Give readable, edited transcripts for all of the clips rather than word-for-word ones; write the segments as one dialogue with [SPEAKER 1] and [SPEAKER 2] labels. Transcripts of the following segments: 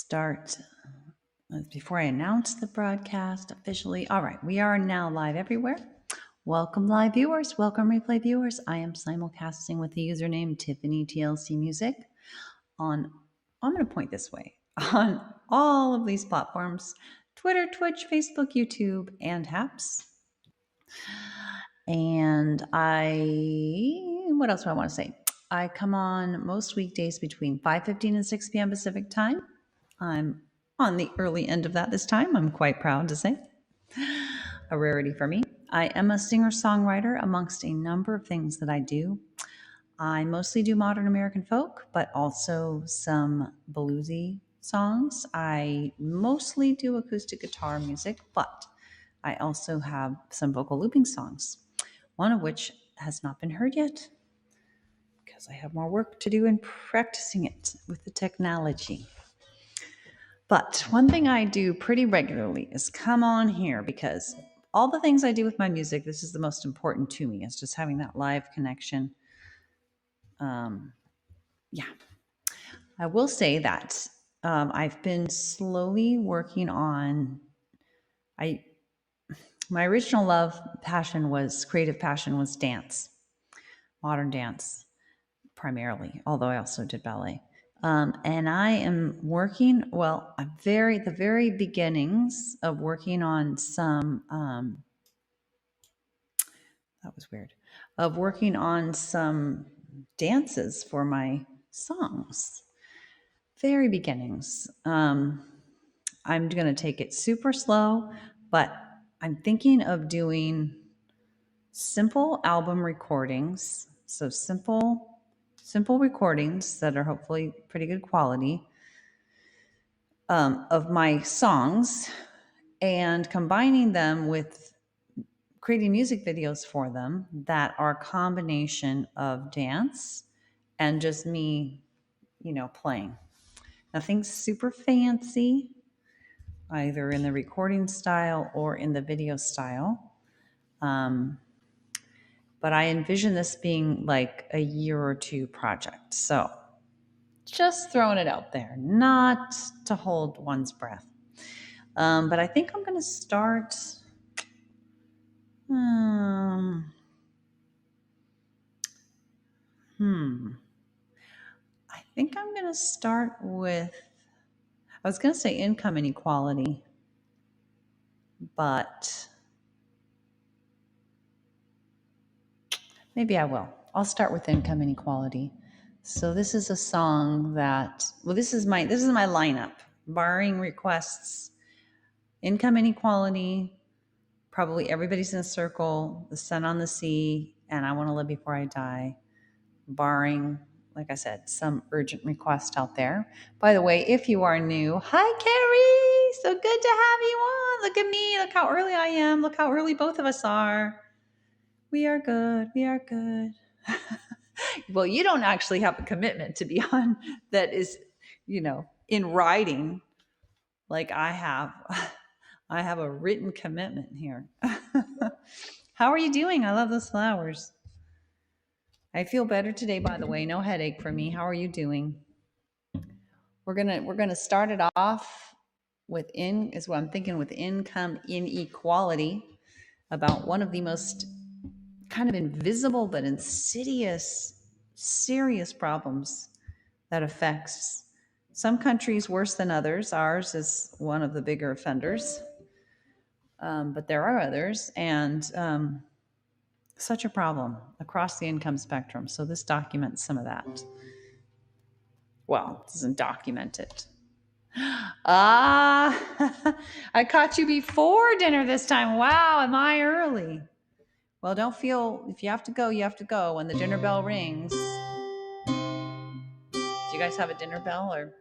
[SPEAKER 1] start before I announce the broadcast officially. All right, we are now live everywhere. Welcome, live viewers. Welcome, replay viewers. I am simulcasting with the username Tiffany TLC Music on, I'm going to point this way, on all of these platforms: Twitter, Twitch, Facebook, YouTube, and Haps. And what else do I want to say? I come on most weekdays between 5:15 and 6 p.m. Pacific time. I'm on the early end of that this time, I'm quite proud to say. A rarity for me. I am a singer-songwriter amongst a number of things that I do. I mostly do modern American folk, but also some bluesy songs. I mostly do acoustic guitar music, but I also have some vocal looping songs, one of which has not been heard yet because I have more work to do in practicing it with the technology. But one thing I do pretty regularly is come on here because all the things I do with my music, this is the most important to me, is just having that live connection. I will say that I've been slowly working on, my original creative passion was dance, modern dance primarily, although I also did ballet. And I am working, the very beginnings of working on some, that was weird, of working on some dances for my songs. Very beginnings. I'm going to take it super slow, but I'm thinking of doing simple album recordings. So simple recordings that are hopefully pretty good quality of my songs, and combining them with creating music videos for them that are a combination of dance and just me, playing. Nothing super fancy, either in the recording style or in the video style. But I envision this being like a year or two project. So just throwing it out there, not to hold one's breath. But I think I'm going to start. I think I'm going to start with, I was going to say income inequality, but maybe I will. I'll start with income inequality. So this is a song that, this is my lineup, barring requests: income inequality, probably Everybody's in a Circle, The Sun on the Sea, and I Want to Live Before I Die, barring, like I said, some urgent request out there. By the way, if you are new, hi Carrie, so good to have you on. Look at me, look how early I am, look how early both of us are. We are good. Well, you don't actually have a commitment to be on that is, in writing, like I have. I have a written commitment here. How are you doing? I love those flowers. I feel better today, by the way. No headache for me. How are you doing? We're gonna start it off with income inequality, about one of the most kind of invisible but insidious, serious problems that affects some countries worse than others. Ours is one of the bigger offenders, but there are others, and such a problem across the income spectrum. So this documents some of that. Well, it doesn't document it. I caught you before dinner this time. Wow, am I early? Well, don't feel, if you have to go, you have to go when the dinner bell rings. Do you guys have a dinner bell? Or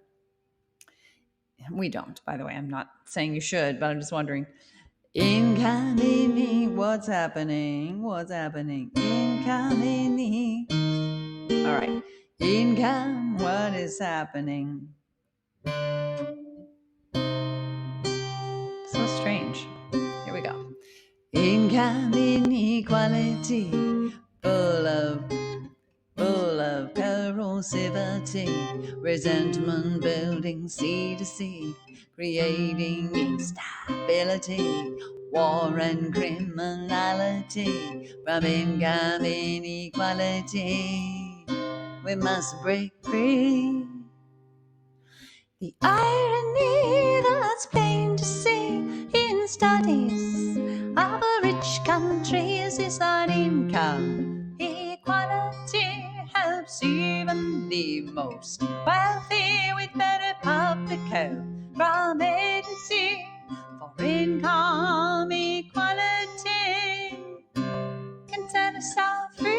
[SPEAKER 1] we don't, by the way. I'm not saying you should, but I'm just wondering. Income, what's happening? Income. All right. Income, what is happening? So strange. Here we go. Income inequality, full of peril corrosivity, resentment building sea to sea, creating instability, war and criminality, from income inequality. We must break free. The irony that's plain to see in studies of rich countries is that income equality helps even the most wealthy with better public health from A to Z. For income equality can set us all free.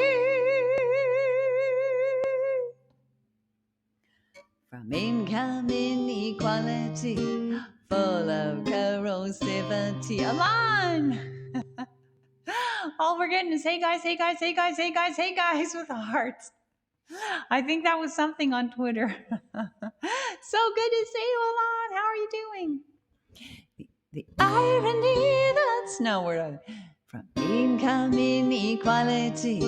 [SPEAKER 1] From income inequality, full of corrosivity. A line! All we're getting is hey guys, hey guys, hey guys, hey guys, hey guys with hearts. I think that was something on Twitter. So good to see you, Alon. How are you doing? The irony that's nowhere from income inequality,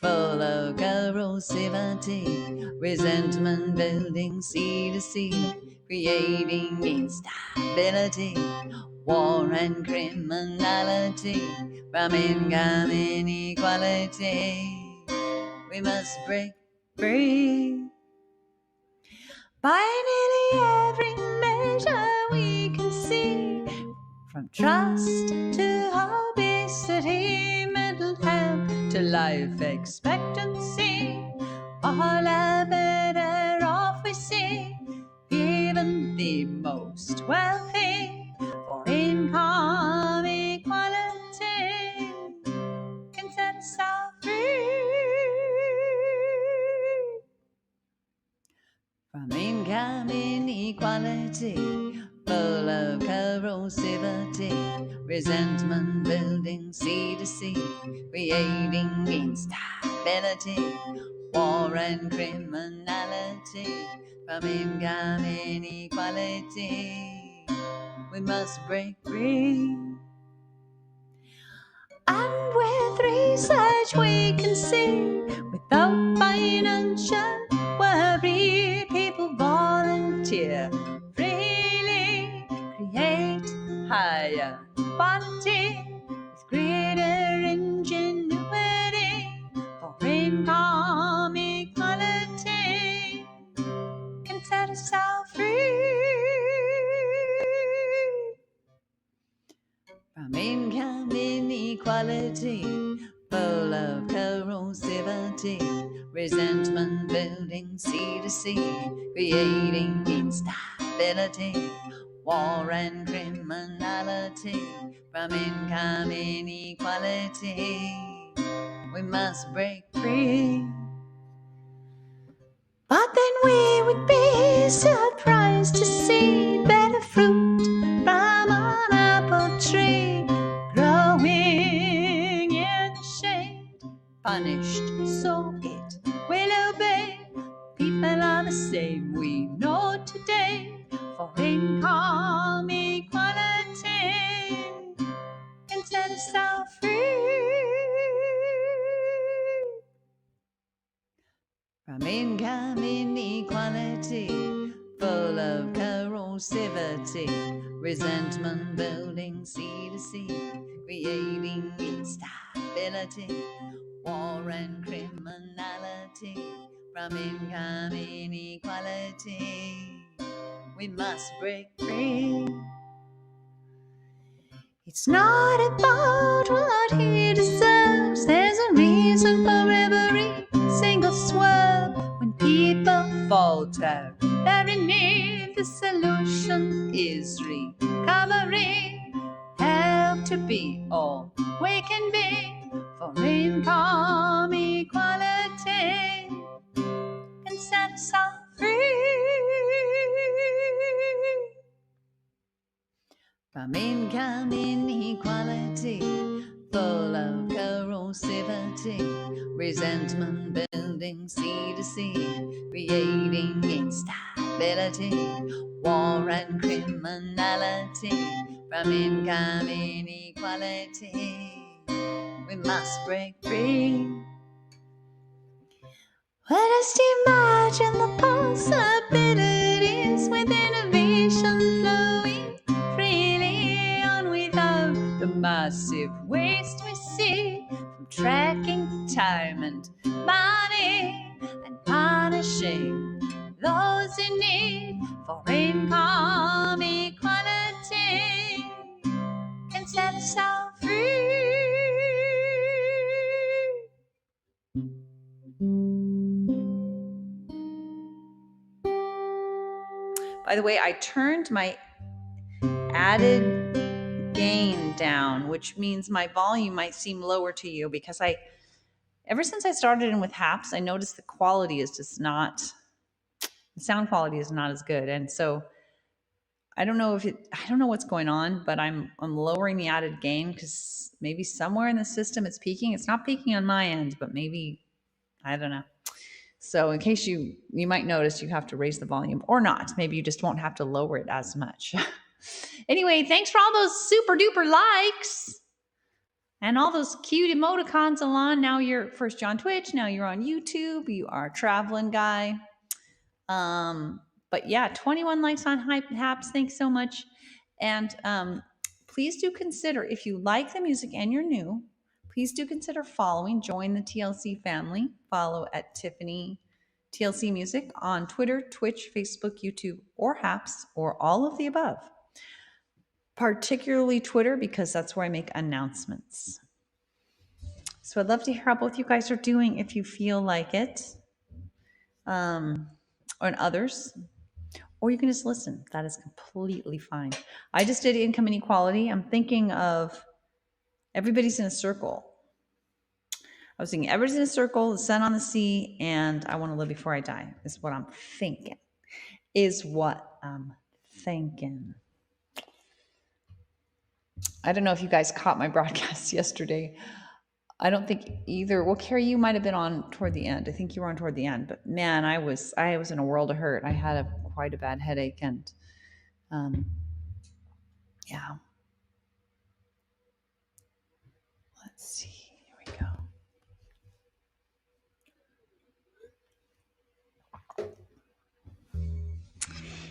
[SPEAKER 1] full of corrosivity, resentment building sea to sea, creating instability, war and criminality, from income inequality. We must break free. By nearly every measure we can see, from trust to obesity, mental health to life expectancy, all are better off we see, even the most wealthy. For income equality can set us all free. From income inequality, full of corrosivity, resentment building sea to sea, creating instability, war and criminality, from income inequality. We must break free. And with research we can see, without financial worry, people volunteer freely, create higher quality with greater ingenuity. For income equality can set us all free. From income inequality, full of corrosivity, resentment building sea to sea, creating instability, war and criminality. From income inequality, we must break free. But then we would be surprised to see better fruit from an apple tree growing in the shade, punished so it will obey. People are the same, we know today. For income equality can set us all free. From income inequality, full of corrosivity, resentment building sea to sea, creating instability, war and criminality. From income inequality, we must break free. It's not about what he deserves. There's a reason for every single swerve. When people falter very near, the solution is recovery. Help to be all we can be. For income equality can set us all free. From income inequality, full of corrosivity, resentment building sea to sea, creating instability, war and criminality. From income inequality, we must break free. Let us imagine the possibilities with innovation flowing freely on without the massive waste we see from tracking time and money and punishing those in need for income equality can set us all free. By the way, I turned my added gain down, which means my volume might seem lower to you because ever since I started in with HAPS, I noticed the quality is just not, the sound quality is not as good. And so I don't know what's going on, but I'm lowering the added gain because maybe somewhere in the system it's peaking. It's not peaking on my end, but maybe, I don't know. So in case you might notice you have to raise the volume or not. Maybe you just won't have to lower it as much. Anyway, thanks for all those super duper likes and all those cute emoticons, Alon. Now you're first on Twitch. Now you're on YouTube. You are a traveling guy. But yeah, 21 likes on HAPS. Thanks so much. And please do consider, if you like the music and you're new, please do consider following, join the TLC family. Follow at Tiffany TLC Music on Twitter, Twitch, Facebook, YouTube, or HAPS, or all of the above. Particularly Twitter, because that's where I make announcements. So I'd love to hear how both you guys are doing if you feel like it, or others. Or you can just listen. That is completely fine. I just did income inequality. I'm thinking of everybody's in a circle. I was thinking everybody's in a circle, the sun on the sea, and I want to live before I die is what I'm thinking. I don't know if you guys caught my broadcast yesterday. I don't think either. Well, Carrie, you might have been on toward the end. I think you were on toward the end. But man, I was in a world of hurt. I had quite a bad headache, and yeah. Let's see. Here we go.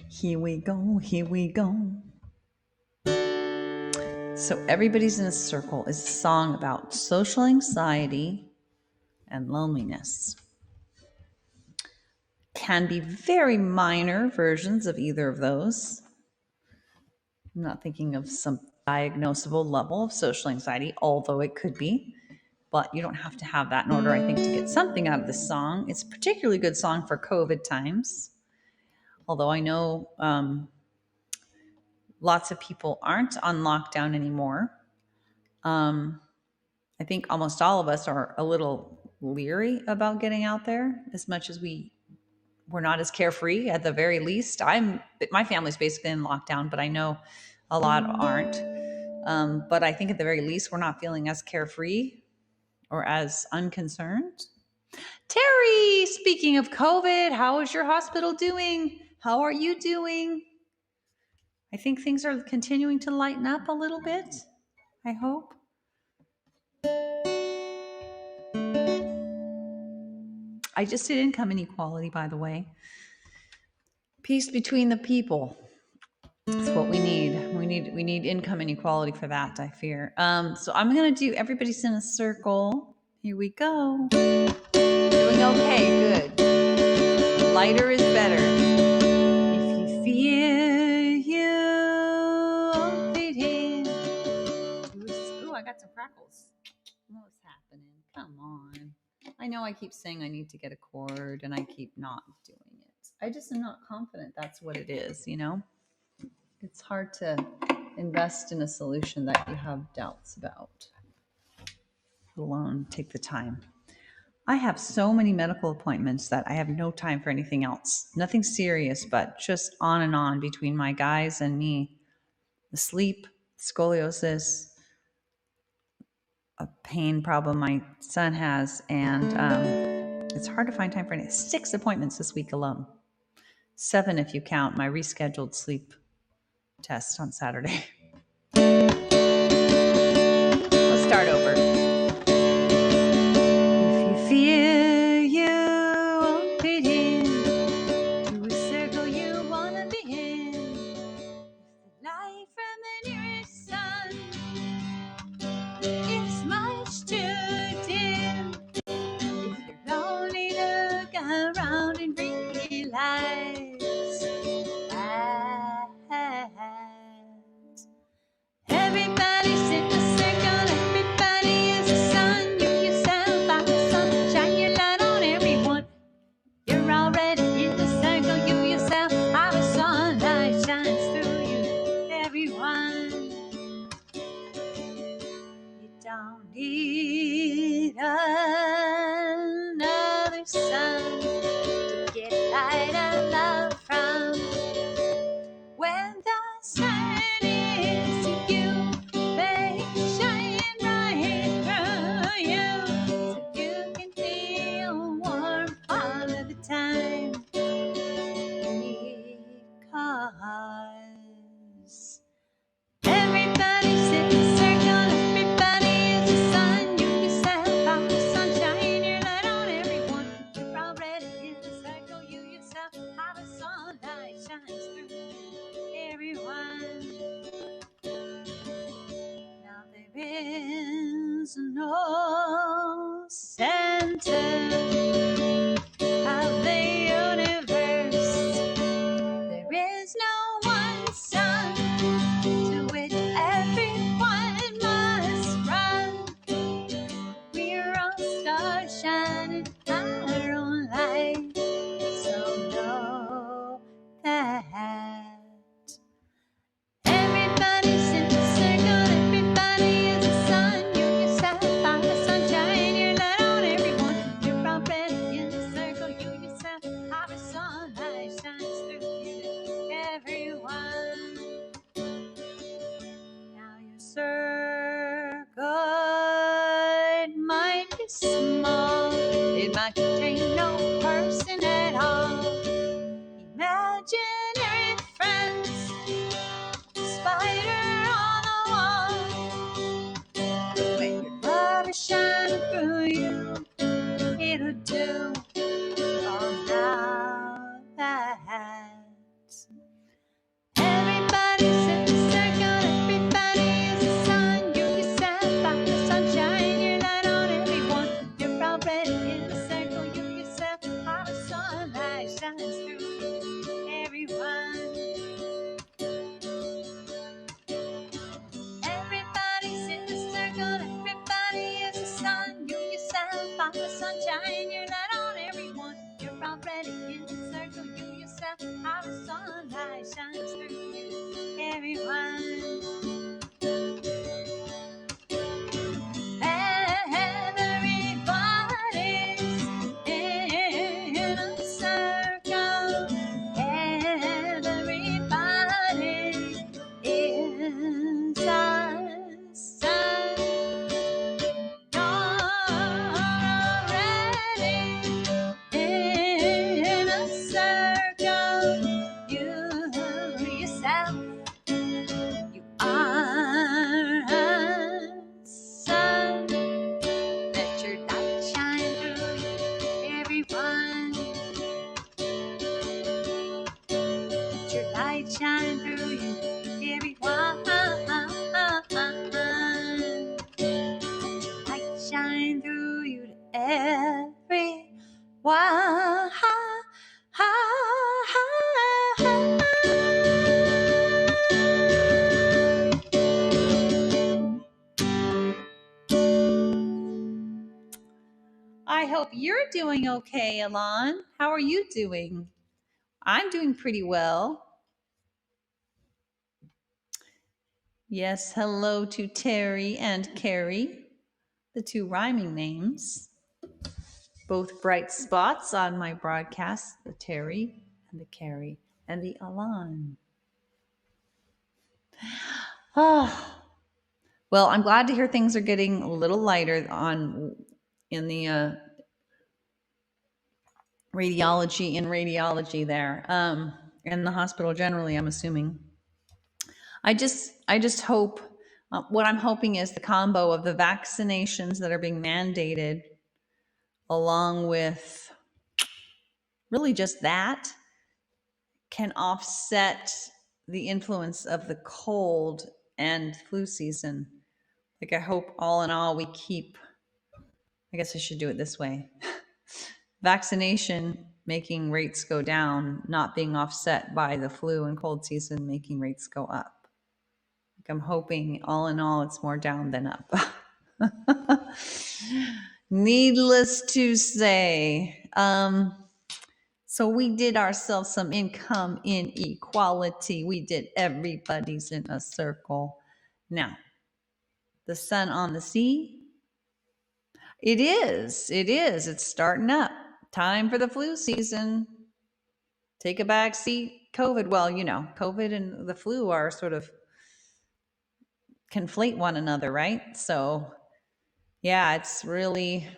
[SPEAKER 1] Here we go. Here we go. So Everybody's in a Circle is a song about social anxiety and loneliness. Can be very minor versions of either of those. I'm not thinking of some diagnosable level of social anxiety, although it could be, but you don't have to have that in order, I think, to get something out of this song. It's a particularly good song for COVID times, although I know lots of people aren't on lockdown anymore. I think almost all of us are a little leery about getting out there, as much as we're not as carefree at the very least. My family's basically in lockdown, but I know a lot aren't. But I think at the very least, we're not feeling as carefree or as unconcerned. Terry, speaking of COVID, how is your hospital doing? How are you doing? I think things are continuing to lighten up a little bit, I hope. I just did income inequality, by the way. Peace between the people. That's what we need. We need income inequality for that, I fear. So I'm going to do Everybody's in a Circle. Here we go. Doing okay, good. Lighter is better. If you fear you fit in. Ooh, I got some crackles. What's happening? Come on. I know I keep saying I need to get a cord and I keep not doing it. I just am not confident that's what it is, you know? It's hard to invest in a solution that you have doubts about, let alone take the time. I have so many medical appointments that I have no time for anything else. Nothing serious, but just on and on between my guys and me. The sleep, scoliosis, a pain problem my son has, and it's hard to find time for anything. 6 appointments this week alone. 7 if you count my rescheduled sleep test on Saturday. Let's start over. If you fear you sunshine is you. They shine right through you, so you can feel warm all of the time. Because everybody's in a circle, everybody is the sun. You yourself are the sunshine, you light on everyone. You're already in the circle, you yourself are the sunlight shines through everyone. Now there is no center of the universe. There is no one sun to which everyone must run. We're all stars shining our own light, so know that everybody's in the circle, everybody is the sun. You yourself are the sunshine, you light on everyone. You're already in the circle, you yourself are the sunlight shines through you, everyone. Now your circle might be small, it might contain no person at all. Imaginary friends, spider on the wall. When your love is shining through you, it'll do all now that. Everybody's in the circle, everybody is the sun. You yourself are the sunshine, you light on everyone. You're already in the circle, you yourself are the sunlight shines through everyone. Everybody's in the circle, everybody is the sun. You yourself are the sunshine, you light on everyone. You're already in the circle, you yourself are the sunlight shines through you, everyone. Everybody's in a circle. Everybody is a sun. You're already in a circle. You yourself, you are a sun. Let your light shine through everyone. Let your light shine through you, everyone. Light shine through you to everyone. I hope you're doing okay, Alon. How are you doing? I'm doing pretty well. Yes, hello to Terry and Carrie, the two rhyming names. Both bright spots on my broadcast, the Terry and the Carrie and the Alon. Oh, well, I'm glad to hear things are getting a little lighter in the radiology there, in the hospital generally, I'm assuming. I just hope, what I'm hoping is the combo of the vaccinations that are being mandated, along with really just that, can offset the influence of the cold and flu season. Like, I hope all in all we keep, I guess I should do it this way. Vaccination making rates go down, not being offset by the flu and cold season making rates go up. Like, I'm hoping all in all it's more down than up. Needless to say, so we did ourselves some income inequality. We did everybody's in a circle. Now, the sun on the sea, it is. It's starting up. Time for the flu season. Take a back seat. COVID, well, COVID and the flu are sort of conflate one another, right? So yeah, it's really,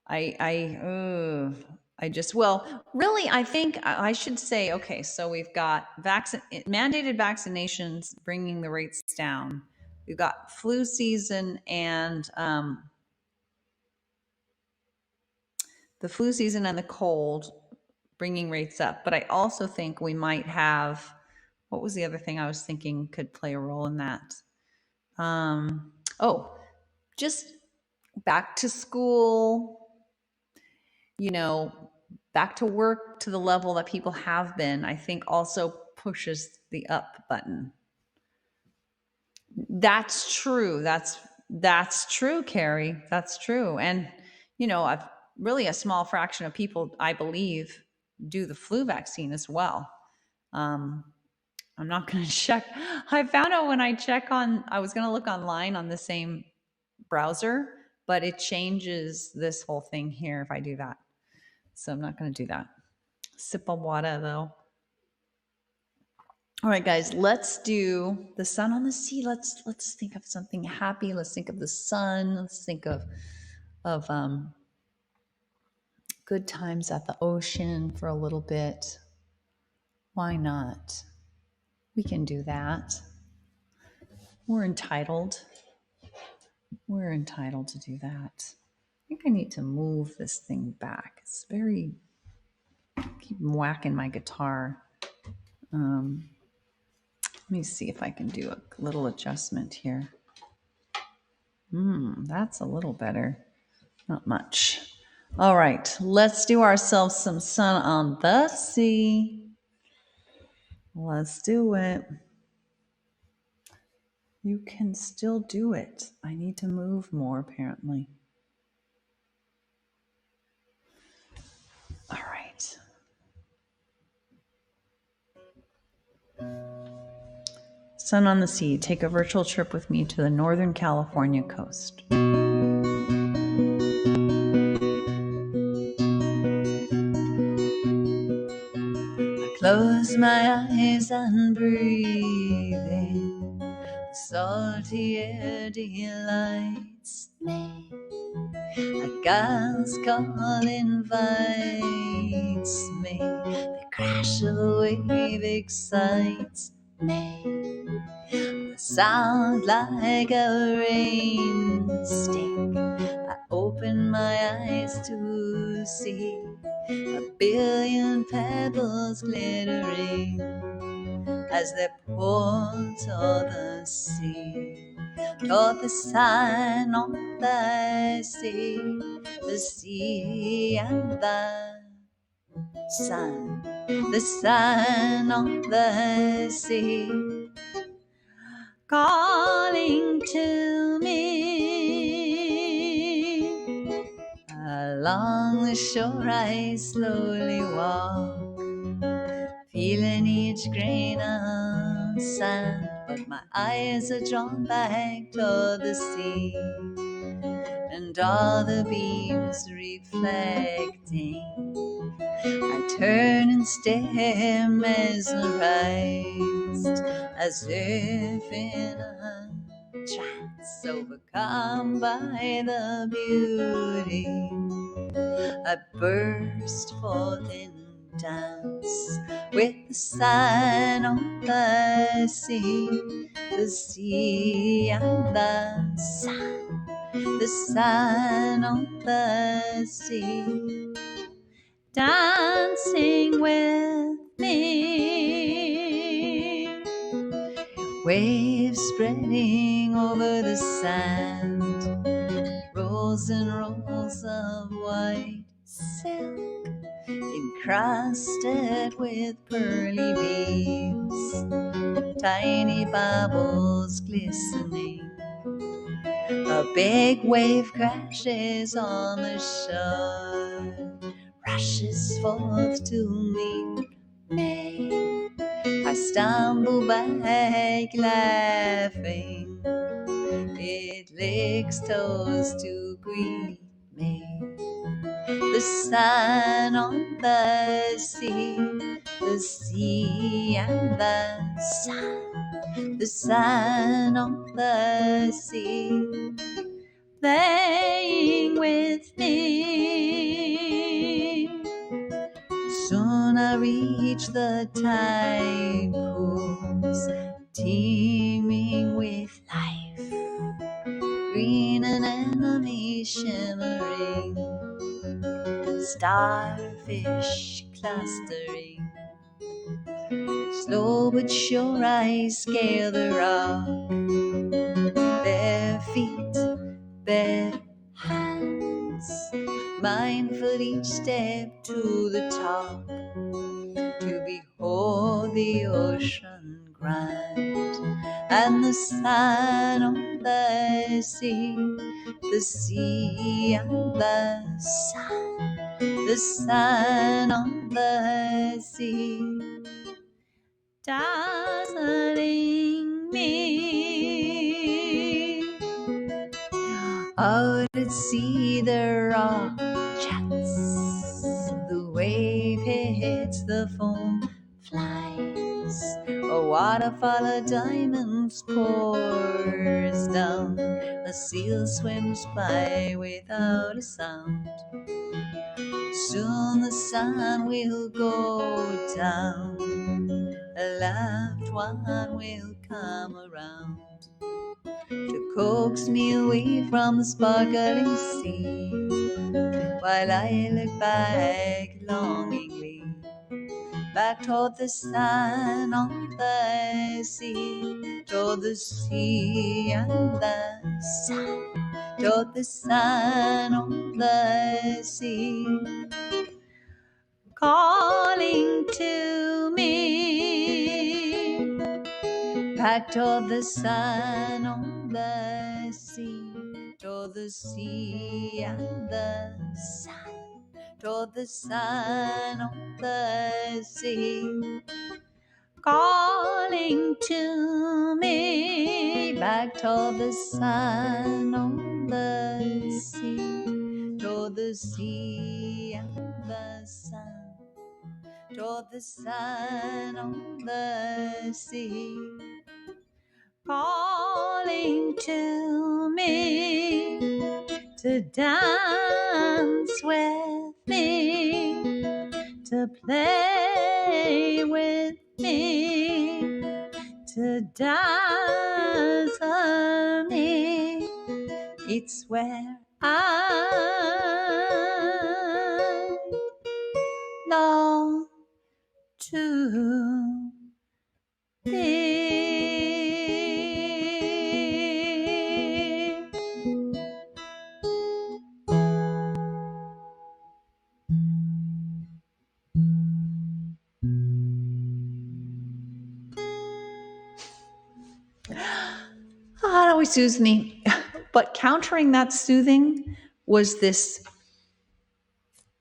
[SPEAKER 1] I, I, I just, well, really, I think I should say, okay, so we've got mandated vaccinations bringing the rates down. We've got flu season and the flu season and the cold bringing rates up. But I also think we might have, what was the other thing I was thinking could play a role in that? Oh, just back to school, you know, back to work to the level that people have been, I think also pushes the up button. That's true. That's true, Carrie. That's true. And I've really a small fraction of people, I believe, do the flu vaccine as well. I'm not going to check. I found out when I I was going to look online on the same browser, but it changes this whole thing here if I do that. So I'm not going to do that. Sip of water though. All right, guys, let's do the sun on the sea. Let's think of something happy. Let's think of the sun. Let's think of good times at the ocean for a little bit. Why not? We can do that. We're entitled. We're entitled to do that. I think I need to move this thing back. It's very, keep whacking my guitar. Let me see if I can do a little adjustment here. That's a little better. Not much. All right, let's do ourselves some sun on the sea. Let's do it. You can still do it. I need to move more, apparently. All right. Sun on the sea. Take a virtual trip with me to the Northern California coast. I close my eyes and breathe in. The salty air delights me. A girl's call invites me. The crash of a wave excites me. The sound like a rain stick. I open my eyes to see a billion pebbles glittering as they pour toward the sea, toward the sun on the sea and the sun on the sea, calling to me. Along the shore I slowly walk, feeling each grain of sand, but my eyes are drawn back toward the sea, and all the beams reflecting. I turn and stare, mesmerized, as if in a trance, overcome by the beauty. I burst forth in dance with the sun on the sea and the sun on the sea, dancing with me. Waves spreading over the sand, rolls and rolls of white silk, encrusted with pearly beads, tiny bubbles glistening. A big wave crashes on the shore, rushes forth to meet me. I stumble back laughing, it licks toes to greet me. The sun on the sea the sea and the sun on the sea, playing with me. Soon I reach the tide pools, teeming with life, green anemone shimmering, starfish clustering. Slow but sure I scale the rock, bare feet, bare hands, mindful each step to the top, to behold the ocean grand, and the sun on the sea and the sun on the sea, dazzling me. Out at sea the rock chats, the wave hits, the foam flies, a waterfall of diamonds pours down, a seal swims by without a sound. Soon the sun will go down, a loved one will come around to coax me away from the sparkling sea, while I look back longingly, back toward the sun on the sea, toward the sea and the sun, toward the sun on the sea, calling to me, back toward the sun on the sea, toward the sea and the sun, toward the sun on the sea, calling to me, back toward the sun on the sea, toward the sea and the sun, toward the sun on the sea, calling to me, to dance with me, to play with me, to dazzle me. It's where I long to be. Oh, it always soothes me. But countering that soothing was this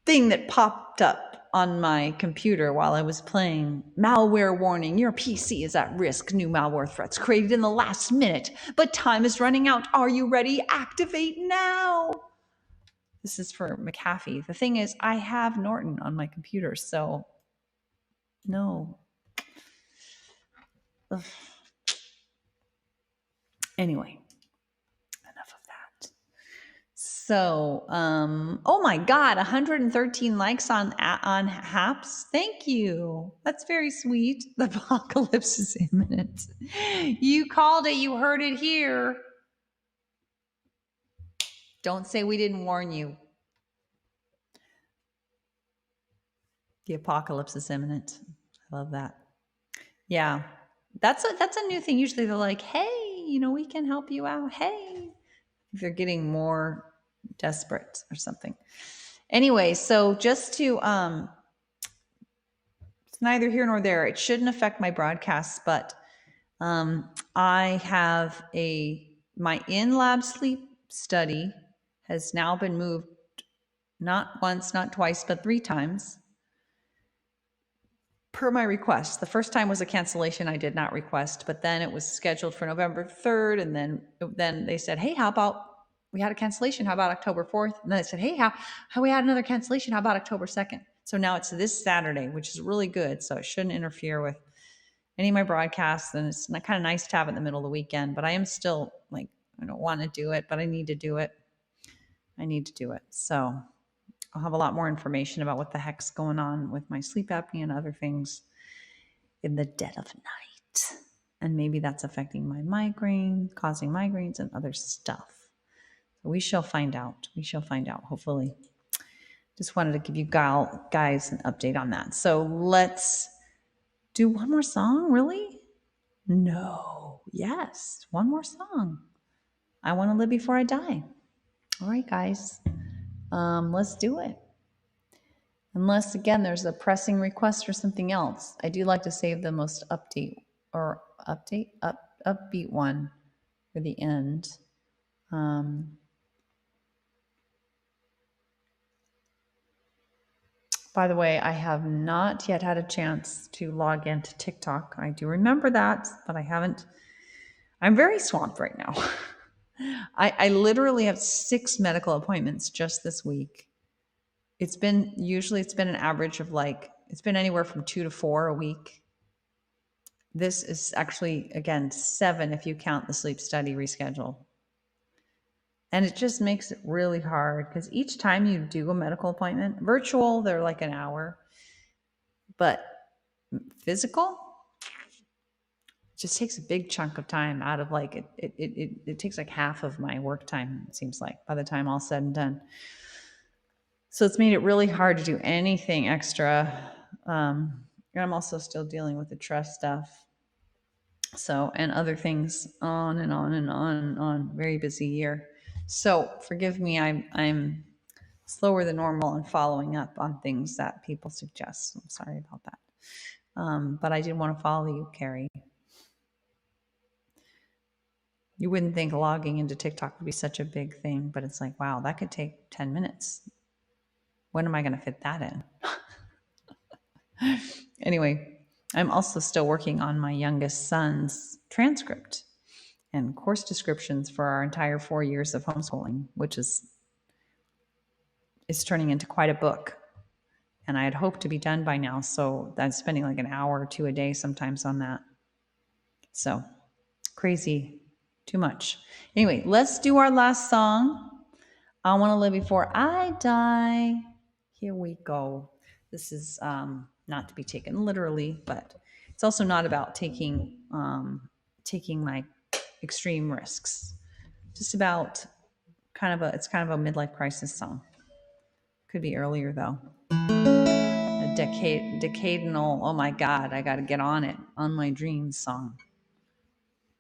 [SPEAKER 1] thing that popped up on my computer while I was playing. Malware warning, your PC is at risk. New malware threats created in the last minute, but time is running out. Are you ready? Activate now. This is for McAfee. The thing is, I have Norton on my computer, so no. Ugh. Anyway, enough of that. So, oh my God, 113 likes on Haps. Thank you. That's very sweet. The apocalypse is imminent. You called it. You heard it here. Don't say we didn't warn you. The apocalypse is imminent. I love that. Yeah, that's a new thing. Usually they're like, hey, we can help you out. Hey, if they're getting more desperate or something. Anyway, so just to it's neither here nor there. It shouldn't affect my broadcasts, but I have my in-lab sleep study has now been moved not once, not twice, but 3 times per my request. The first time was a cancellation I did not request, but then it was scheduled for November 3rd. And then they said, hey, how about we had a cancellation? How about October 4th? And then they said, hey, how we had another cancellation? How about October 2nd? So now it's this Saturday, which is really good. So it shouldn't interfere with any of my broadcasts. And it's kind of nice to have it in the middle of the weekend, but I am still like, I don't want to do it, but I need to do it. I need to do it. So I'll have a lot more information about what the heck's going on with my sleep apnea and other things in the dead of night. And maybe that's affecting my migraine, causing migraines and other stuff. So we shall find out. We shall find out, hopefully. Just wanted to give you guys an update on that. So let's do one more song, really? No. Yes, one more song. I Want to Live Before I Die. All right, guys. Let's do it. Unless, again, there's a pressing request for something else. I do like to save the most upbeat one for the end. By the way, I have not yet had a chance to log into TikTok. I do remember that, but I haven't. I'm very swamped right now. I literally have 6 medical appointments just this week. It's been an average of it's been anywhere from 2 to 4 a week. This is actually, again, 7 if you count the sleep study reschedule. And it just makes it really hard because each time you do a medical appointment, virtual, they're like an hour, but physical just takes a big chunk of time out of it takes like half of my work time, it seems like, by the time all said and done. So it's made it really hard to do anything extra. And I'm also still dealing with the trust stuff. So, and other things on and on and on and on. Very busy year. So forgive me, I'm slower than normal in following up on things that people suggest. I'm sorry about that. But I did want to follow you, Carrie. You wouldn't think logging into TikTok would be such a big thing, but it's like, wow, that could take 10 minutes. When am I going to fit that in? Anyway, I'm also still working on my youngest son's transcript and course descriptions for our entire 4 years of homeschooling, which is turning into quite a book. And I had hoped to be done by now, so I'm spending like an hour or 2 a day sometimes on that. So crazy, too much. Anyway, let's do our last song. I Want to Live Before I Die. Here we go. This is not to be taken literally, but it's also not about taking like extreme risks. Just about it's kind of a midlife crisis song. Could be earlier though. A decadal, oh my God, I got to get on it, on my dreams song.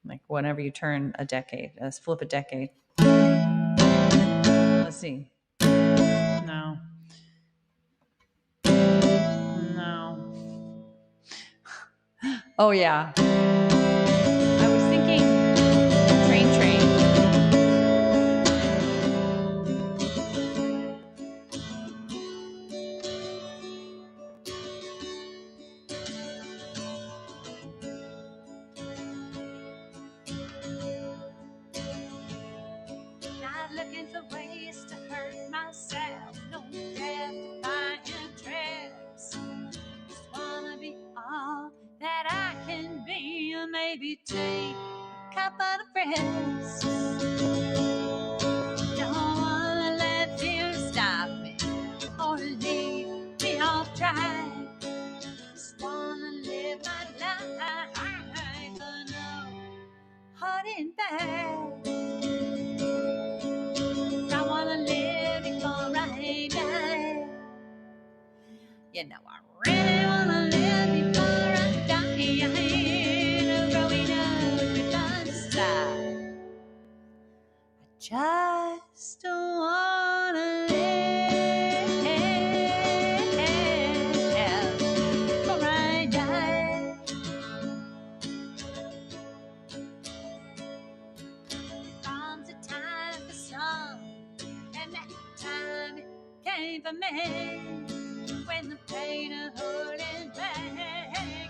[SPEAKER 1] Like whenever you turn a decade, flip a decade. Let's see. No. Oh yeah. I was thinking train. Not looking for ways to hurt myself. No death-defying tricks. Just wanna be all that I can be, or maybe take a couple of friends. Don't wanna let fear stop me or leave me off track. Just wanna live my life, but no holding back. I wanna live before I die. You know I really wanna live before I die. No growing up with unstyle. I just don't wanna live before I die. Comes a time for some, and that time it came for me. When the pain of holding back,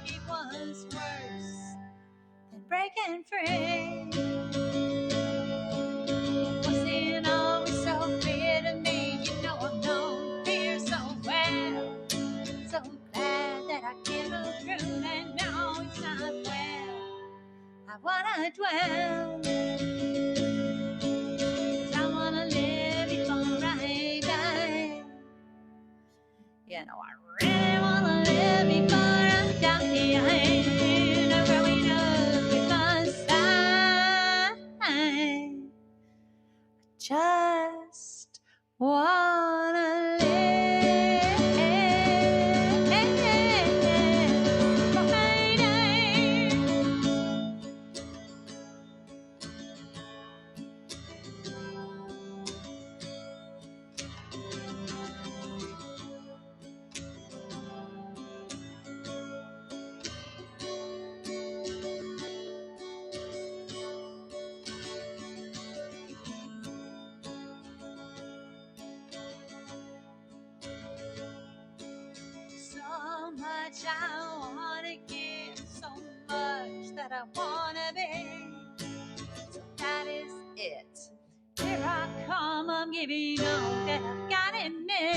[SPEAKER 1] it was worse than breaking free. Wasn't always so clear to me. You know I've known fear so well. I wanna dwell. 'Cause I wanna live before I die. You know, I really wanna live before I die. Growing up because I just wanna live before I die. So much I wanna give, so much that I wanna be. So that is it. Here I come, I'm giving all that I've got in me.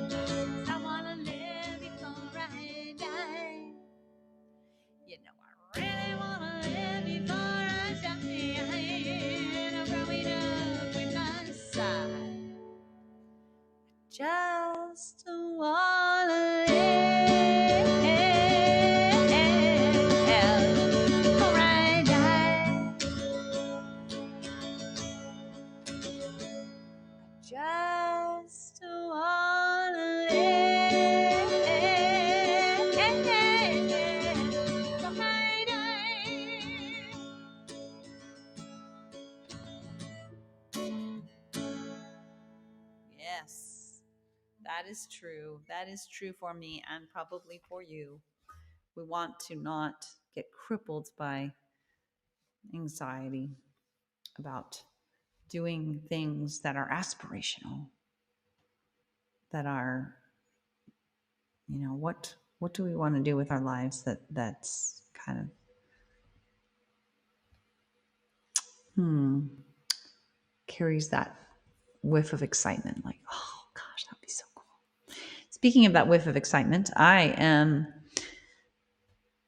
[SPEAKER 1] 'Cause I wanna live before I die. You know, I really wanna live before I die. I'm growing up with my side. Just wanna live before I die. Just wanna live before I die. Yes, that is true. That is true for me and probably for you. We want to not get crippled by anxiety about doing things that are aspirational, that are, you know, what do we want to do with our lives that's kind of carries that whiff of excitement, like, oh gosh, that'd be so cool. Speaking of that whiff of excitement, I am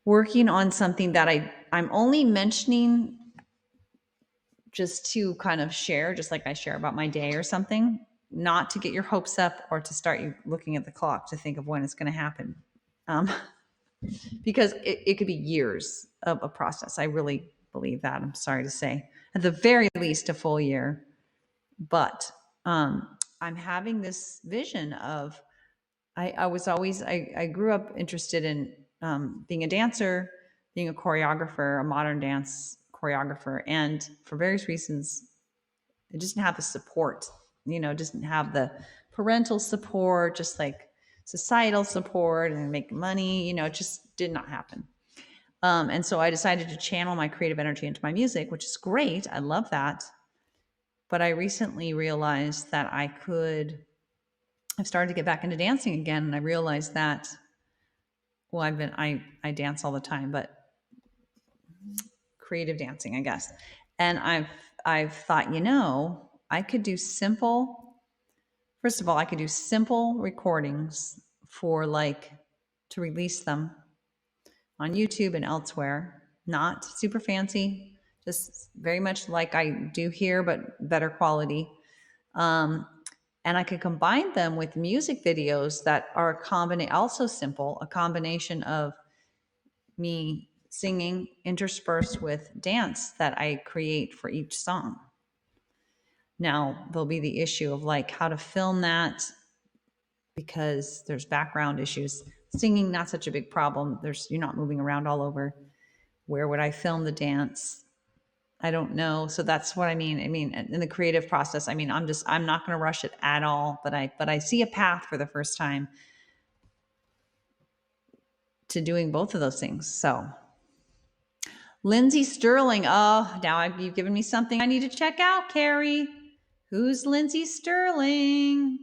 [SPEAKER 1] working on something that I'm only mentioning just to kind of share, just like I share about my day or something, not to get your hopes up or to start you looking at the clock to think of when it's going to happen. Because it could be years of a process. I really believe that. I'm sorry to say. At the very least, a full year. But I'm having this vision of, I grew up interested in being a dancer, being a choreographer, a modern dance choreographer. And for various reasons, it just didn't have the support, doesn't have the parental support, just like societal support and make money, it just did not happen. And so I decided to channel my creative energy into my music, which is great. I love that. But I recently realized that I've started to get back into dancing again. And I realized that, well, I dance all the time, but creative dancing, I guess. And I've thought, I could do first of all, I could do simple recordings to release them on YouTube and elsewhere, not super fancy, just very much like I do here, but better quality. And I could combine them with music videos that are also simple, a combination of me singing interspersed with dance that I create for each song. Now, there'll be the issue of how to film that, because there's background issues. Singing, not such a big problem. You're not moving around all over. Where would I film the dance? I don't know. So that's what I mean. In the creative process, I'm not going to rush it at all, but I see a path for the first time to doing both of those things. So Lindsay Sterling. Oh, now you've given me something I need to check out, Carrie. Who's Lindsay Sterling?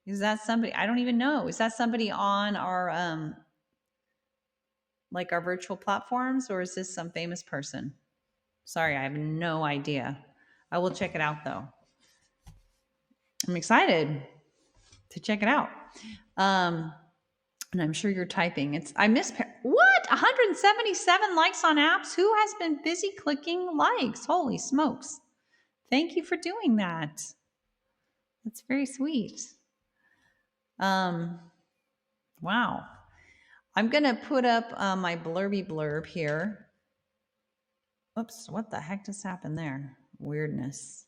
[SPEAKER 1] Is that somebody? I don't even know. Is that somebody on our our virtual platforms, or is this some famous person? Sorry, I have no idea. I will check it out though. I'm excited to check it out. And I'm sure you're typing. I miss what? 177 likes on apps. Who has been busy clicking likes? Holy smokes. Thank you for doing that. That's very sweet. Wow. I'm going to put up my blurby blurb here. Oops, what the heck just happened there? Weirdness.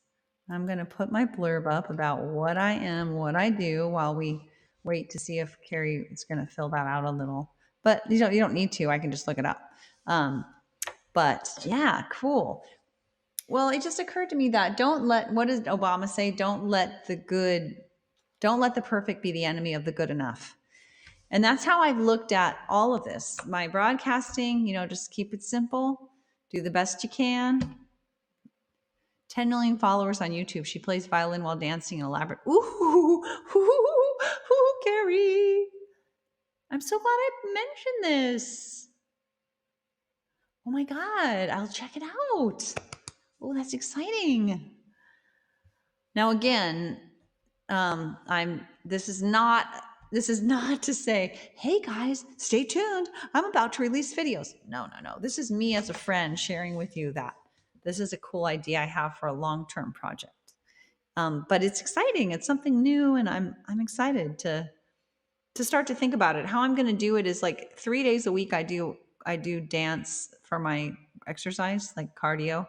[SPEAKER 1] I'm going to put my blurb up about what I am, what I do, while we wait to see if Carrie is going to fill that out a little. But you don't need to. I can just look it up. But yeah, cool. Well, it just occurred to me that what does Obama say? Don't let the perfect be the enemy of the good enough. And that's how I've looked at all of this. My broadcasting, just keep it simple, do the best you can. 10 million followers on YouTube. She plays violin while dancing in elaborate. Ooh, Carrie. I'm so glad I mentioned this. Oh my God, I'll check it out. Oh, that's exciting. Now again, this is not to say, hey guys, stay tuned. I'm about to release videos. No. This is me as a friend sharing with you that this is a cool idea I have for a long-term project. But it's exciting. It's something new, and I'm excited to start to think about it. How I'm going to do it is like 3 days a week. I do dance for my exercise, like cardio,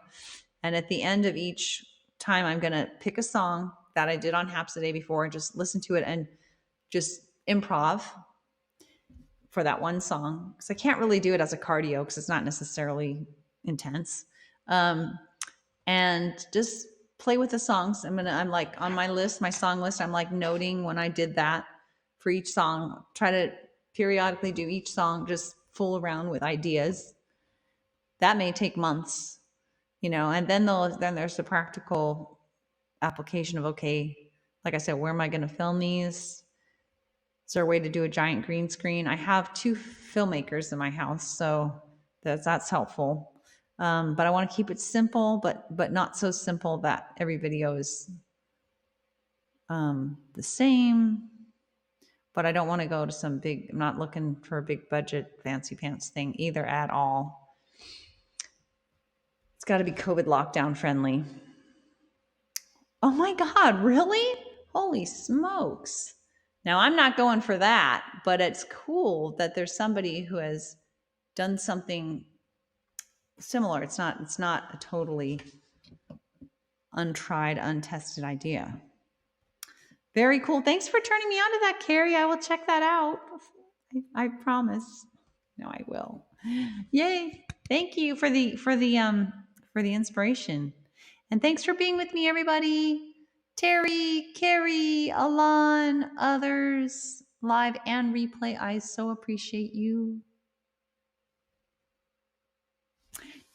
[SPEAKER 1] and at the end of each time, I'm going to pick a song that I did on Haps the day before and just listen to it and just improv for that one song, because I can't really do it as a cardio because it's not necessarily intense. And just play with the songs. I'm like on my list, my song list, I'm like noting when I did that for each song. Try to periodically do each song, just fool around with ideas. That may take months, and then there's the practical application of, okay, like I said, where am I going to film these? Is there a way to do a giant green screen? I have 2 filmmakers in my house, so that's helpful. But I want to keep it simple, but not so simple that every video is the same. But I don't want to go to some big, I'm not looking for a big budget, fancy pants thing either at all. It's got to be COVID lockdown friendly. Oh my God, really? Holy smokes. Now, I'm not going for that, but it's cool that there's somebody who has done something similar. It's not a totally untried, untested idea. Very cool. Thanks for turning me on to that, Carrie. I will check that out. I promise. No, I will. Yay. Thank you for the inspiration. And thanks for being with me, everybody. Terry, Carrie, Alon, others, live and replay. I so appreciate you.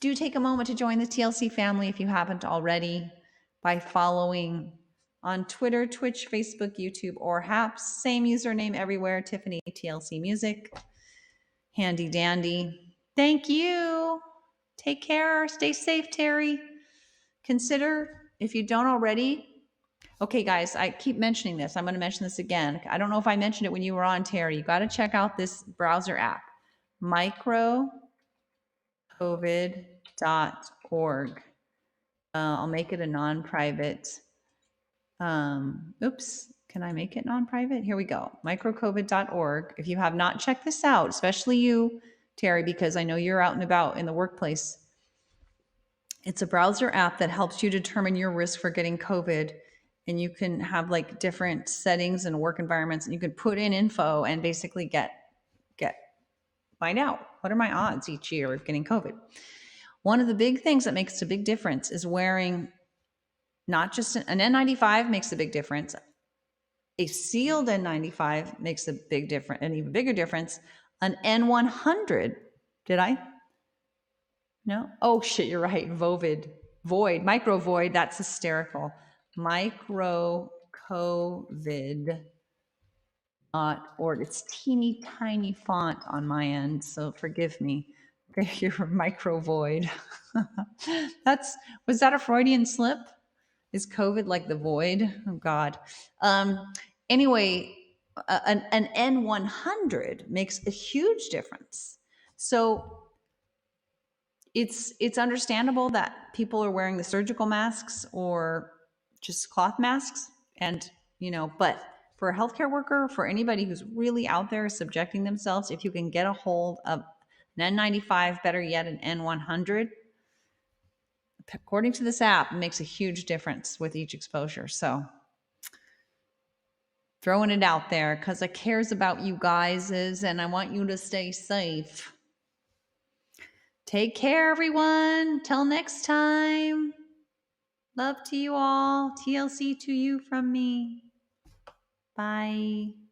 [SPEAKER 1] Do take a moment to join the TLC family if you haven't already by following on Twitter, Twitch, Facebook, YouTube, or Haps. Same username everywhere, Tiffany TLC Music. Handy dandy. Thank you. Take care. Stay safe, Terry. Consider, if you don't already, okay, guys, I keep mentioning this. I'm going to mention this again. I don't know if I mentioned it when you were on, Terry. You got to check out this browser app, microcovid.org. I'll make it a non-private. Oops, can I make it non-private? Here we go, microcovid.org. If you have not checked this out, especially you, Terry, because I know you're out and about in the workplace, it's a browser app that helps you determine your risk for getting COVID. And you can have like different settings and work environments, and you can put in info and basically find out, what are my odds each year of getting COVID? One of the big things that makes a big difference is wearing not just an N95 makes a big difference. A sealed N95 makes a big difference, an even bigger difference. An N100, did I? No? Oh shit, you're right. Void, micro void, that's hysterical. Microcovid.org. It's teeny tiny font on my end, so forgive me. Your micro void. Was that a Freudian slip? Is COVID like the void? Oh God. Anyway, an N100 makes a huge difference. So it's understandable that people are wearing the surgical masks or just cloth masks, and but for a healthcare worker, for anybody who's really out there subjecting themselves, if you can get a hold of an N95, better yet an N100, according to this app, it makes a huge difference with each exposure. So throwing it out there because I cares about you guys and I want you to stay safe. Take care, everyone. Till next time. Love to you all. TLC to you from me. Bye.